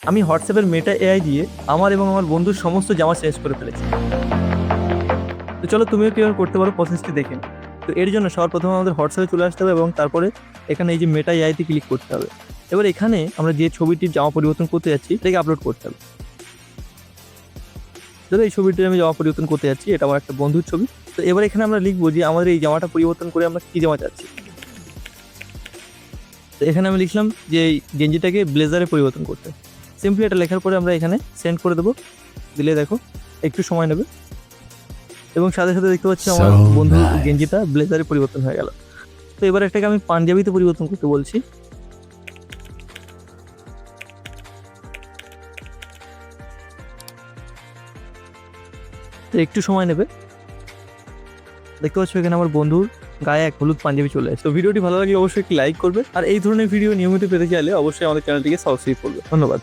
আমি হোয়াটসঅ্যাপের Meta AI দিয়ে আমার এবং আমার বন্ধুর সমস্ত জামা চেঞ্জ করে ফেলেছি। তো চলো তুমিও কীভাবে করতে পারো প্রসেসটি দেখে নাও। তো এর জন্য সবার প্রথমে আমাদের হোয়াটসঅ্যাপে চলে আসতে হবে এবং তারপরে এখানে এই যে মেটা এআইতে ক্লিক করতে হবে। এবার এখানে আমরা যে ছবিটির জামা পরিবর্তন করতে যাচ্ছি এটাকে আপলোড করতে হবে। ধরো এই ছবিটি আমি জামা পরিবর্তন করতে যাচ্ছি, এটা আমার একটা বন্ধুর ছবি। তো এবার এখানে আমরা লিখবো যে আমাদের এই জামাটা পরিবর্তন করে আমরা কী জামা চাচ্ছি। তো এখানে আমি লিখলাম যে এই গেঞ্জিটাকে ব্লেজারে পরিবর্তন করতে। সিম্পলি এটা লেখার পরে আমরা এখানে সেন্ড করে দেবো। দিলে দেখো একটু সময় নেবে এবং সাথে সাথে দেখতে পাচ্ছি আমার বন্ধুর গেঞ্জিটা ব্লেজারে পরিবর্তন হয়ে গেল। তো এবার এটাকে আমি পাঞ্জাবিতে পরিবর্তন করতে বলছি। তো একটু সময় নেবে। দেখতে পাচ্ছ এখানে আমার বন্ধুর গায়ে এক হলুদ পাঞ্জাবি চলে আসে। তো ভিডিওটি ভালো লাগলে অবশ্যই একটি লাইক করবে, আর এই ধরনের ভিডিও নিয়মিত পেতে চাইলে অবশ্যই আমাদের চ্যানেলটিকে সাবস্ক্রাইব করবে। ধন্যবাদ।